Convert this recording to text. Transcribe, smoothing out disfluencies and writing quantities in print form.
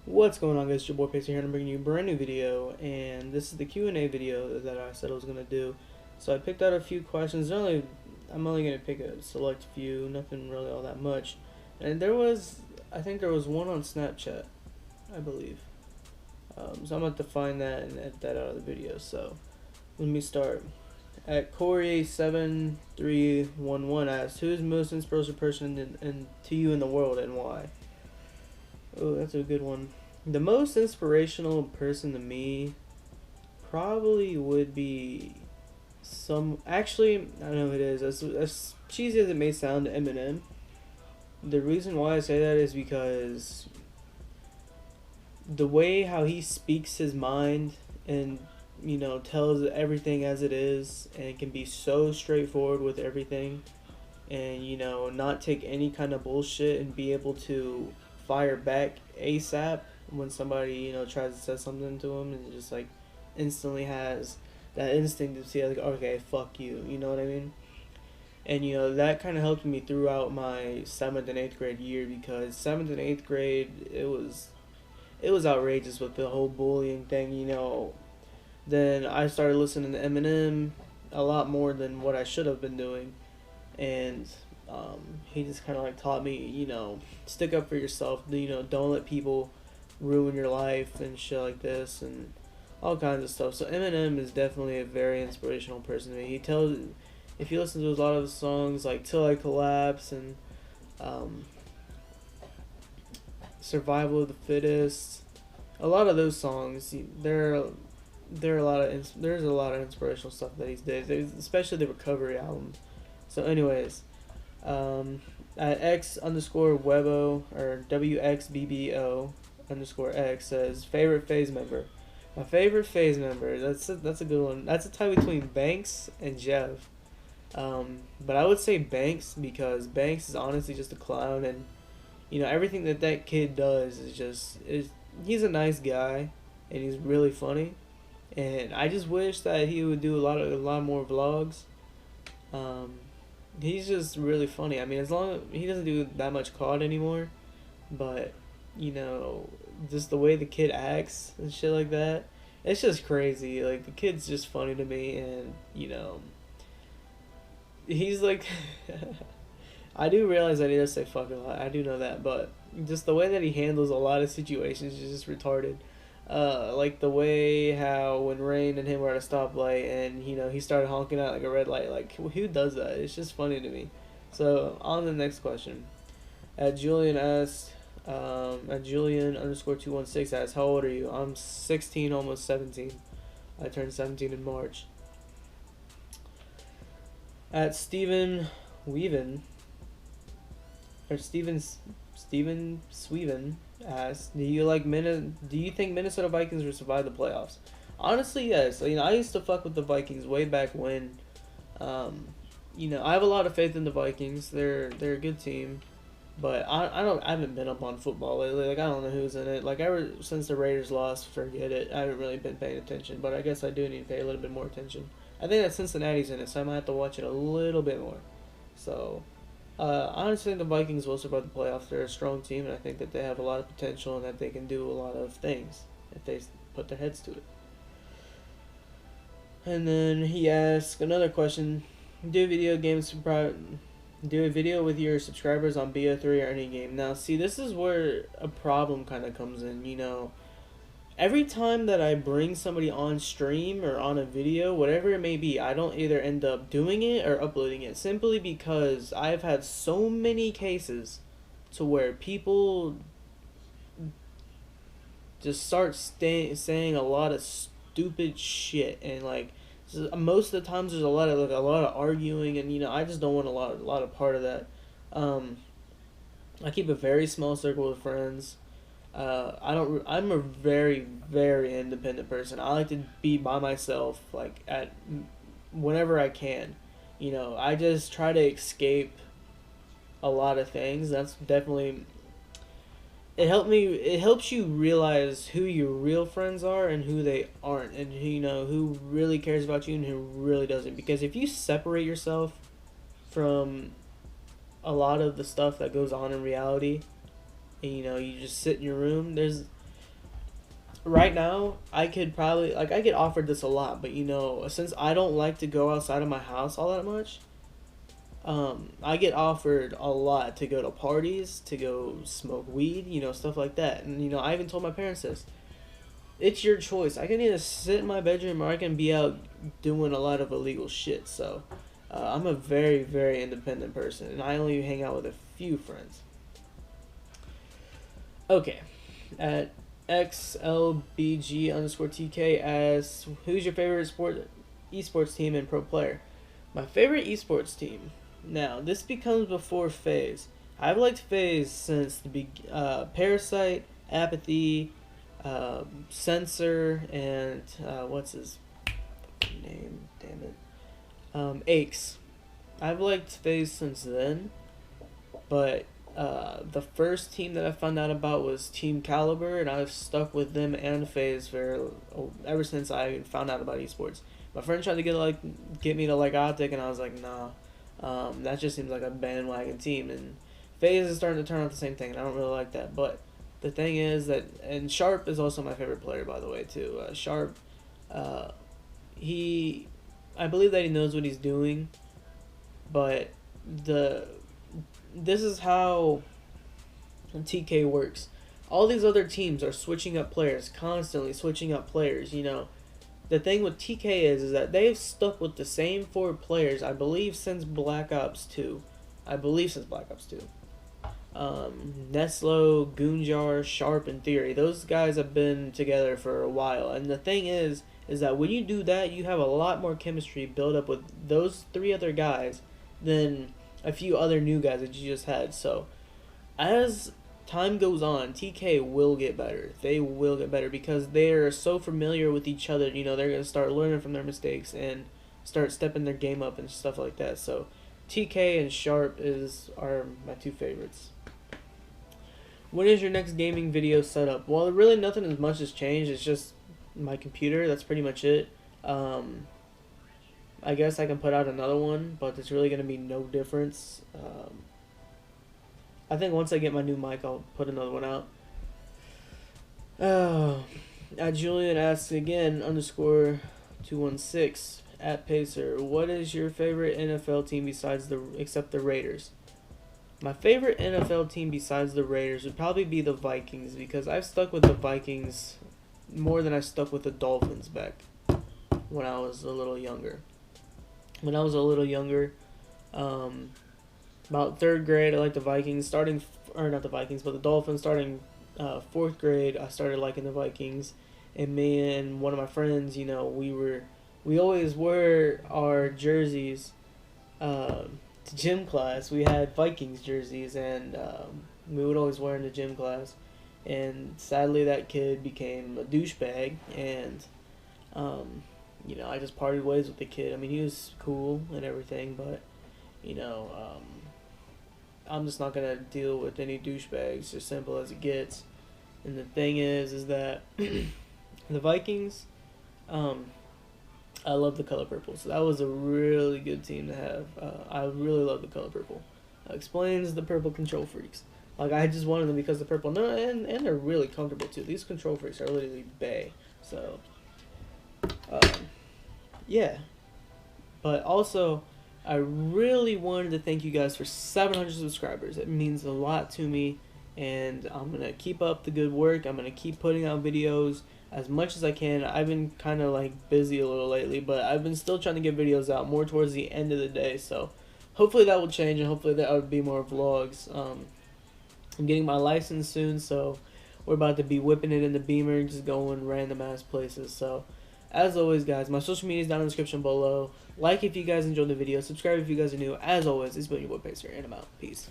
What's going on, guys? It's your boy Pacer here, and I'm bringing you a brand new video, and this is the Q&A video that I said I was going to do. So I picked out a few questions. I'm only going to pick a select few, nothing really all that much. And I think there was one on Snapchat, I believe. So I'm going to have to find that and edit that out of the video. So let me start. At Corey7311 asks, who is the most inspirational person to you in the world and why? Oh, that's a good one. The most inspirational person to me probably would be Actually, I don't know who it is. As cheesy as it may sound, Eminem. The reason why I say that is because the way how he speaks his mind and, tells everything as it is and can be so straightforward with everything and, not take any kind of bullshit and be able to fire back ASAP when somebody tries to say something to him, and just like instantly has that instinct to see like, okay, fuck you, you know what I mean? And that kind of helped me throughout my 7th and 8th grade year, because 7th and 8th grade it was outrageous with the whole bullying thing. Then I started listening to Eminem a lot more than what I should have been doing, and he just kind of like taught me, stick up for yourself. Don't let people ruin your life and shit like this and all kinds of stuff. So Eminem is definitely a very inspirational person to me. If you listen to a lot of his songs like "Till I Collapse" and um, "Survival of the Fittest," a lot of those songs, there's a lot of inspirational stuff that he did, especially the recovery albums. So, anyways, at X_Webo or WXBBO_X says favorite phase member. My favorite phase member. That's a good one. That's a tie between Banks and Jeff. But I would say Banks, because Banks is honestly just a clown, and everything that kid does is he's a nice guy, and he's really funny, and I just wish that he would do a lot more vlogs. Um, he's just really funny. I mean, as long as he doesn't do that much COD anymore, but you know, just the way the kid acts and shit like that, it's just crazy. Like, the kid's just funny to me, and he's like, I do realize that he does say fuck a lot. I do know that, but just the way that he handles a lot of situations is just retarded. Like the way how when Rain and him were at a stoplight, and he started honking out like a red light. Like, who does that? It's just funny to me. So on to the next question. At Julian asks, at Julian_216 asks, how old are you? I'm 16, almost 17. I turned 17 in March. At Steven Weaven, or Steven Sweven asks, do you think Minnesota Vikings will survive the playoffs? Honestly, yes. I used to fuck with the Vikings way back when. I have a lot of faith in the Vikings. They're a good team, but I haven't been up on football lately. Like, I don't know who's in it. Like, ever since the Raiders lost, forget it. I haven't really been paying attention, but I guess I do need to pay a little bit more attention. I think that Cincinnati's in it, so I might have to watch it a little bit more. So, I honestly think the Vikings will survive the playoffs. They're a strong team, and I think that they have a lot of potential and that they can do a lot of things if they put their heads to it. And then he asks another question: Do a video with your subscribers on BO3 or any game. Now, see, this is where a problem kind of comes in. Every time that I bring somebody on stream or on a video, whatever it may be, I don't either end up doing it or uploading it, simply because I've had so many cases to where people just start saying a lot of stupid shit, and like, most of the times there's a lot of arguing, and I just don't want a lot of part of that. I keep a very small circle of friends. I'm a very, very independent person. I like to be by myself, like, at whenever I can. I just try to escape a lot of things. That's definitely, it helps you realize who your real friends are and who they aren't, and who really cares about you and who really doesn't. Because if you separate yourself from a lot of the stuff that goes on in reality, and you just sit in your room, right now I could probably like I get offered this a lot, but you know, since I don't like to go outside of my house all that much, I get offered a lot to go to parties, to go smoke weed, you know, stuff like that. And you know, I even told my parents this. It's your choice. I can either sit in my bedroom or I can be out doing a lot of illegal shit. So, I'm a very, very independent person, and I only hang out with a few friends. Okay, at XLBG_TK asks, who's your favorite esports team and pro player? My favorite esports team. Now, this becomes before FaZe. I've liked FaZe since Parasite, Apathy, Censor, and what's his name? Damn it. Aches. I've liked FaZe since then, but the first team that I found out about was Team Caliber, and I've stuck with them and FaZe for ever since I found out about esports. My friend tried to get me to like Optic, and I was like, nah, that just seems like a bandwagon team. And FaZe is starting to turn out the same thing, and I don't really like that. But the thing is that, and Sharp is also my favorite player, by the way, too. Sharp, I believe that he knows what he's doing, but this is how TK works. All these other teams are switching up players, constantly switching up players, you know. The thing with TK is that they've stuck with the same four players, I believe, since Black Ops 2. Neslo, Goonjar, Sharp, and Theory. Those guys have been together for a while. And the thing is that when you do that, you have a lot more chemistry built up with those three other guys than a few other new guys that you just had. So, as time goes on, TK will get better. They will get better because they're so familiar with each other. You know, they're going to start learning from their mistakes and start stepping their game up and stuff like that. So, TK and Sharp are my two favorites. When is your next gaming video setup? Well, really nothing as much has changed. It's just my computer. That's pretty much it. I guess I can put out another one, but there's really going to be no difference. I think once I get my new mic, I'll put another one out. Julian asks again, _216, at Pacer, what is your favorite NFL team except the Raiders? My favorite NFL team besides the Raiders would probably be the Vikings, because I've stuck with the Vikings more than I stuck with the Dolphins back when I was a little younger. About third grade, I liked the Vikings. Not the Vikings, but the Dolphins. Starting fourth grade, I started liking the Vikings. And me and one of my friends, you know, we always wore our jerseys to gym class. We had Vikings jerseys, and we would always wear them to gym class. And sadly, that kid became a douchebag, and you know, I just parted ways with the kid. I mean, he was cool and everything, but you know, I'm just not gonna deal with any douchebags. As simple as it gets. And the thing is that the Vikings, I love the color purple. So that was a really good team to have. I really love the color purple. Explains the purple control freaks. Like, I just wanted them because of the purple. No, and they're really comfortable too. These control freaks are literally bae. So, yeah. But also, I really wanted to thank you guys for 700 subscribers. It means a lot to me, and I'm going to keep up the good work. I'm going to keep putting out videos as much as I can. I've been kind of like busy a little lately, but I've been still trying to get videos out more towards the end of the day. So hopefully that will change, and hopefully that would be more vlogs. I'm getting my license soon, so we're about to be whipping it in the Beamer, just going random ass places. So as always, guys, my social media is down in the description below. Like if you guys enjoyed the video, subscribe if you guys are new. As always, it's been your boy Pacer, and I'm out. Peace.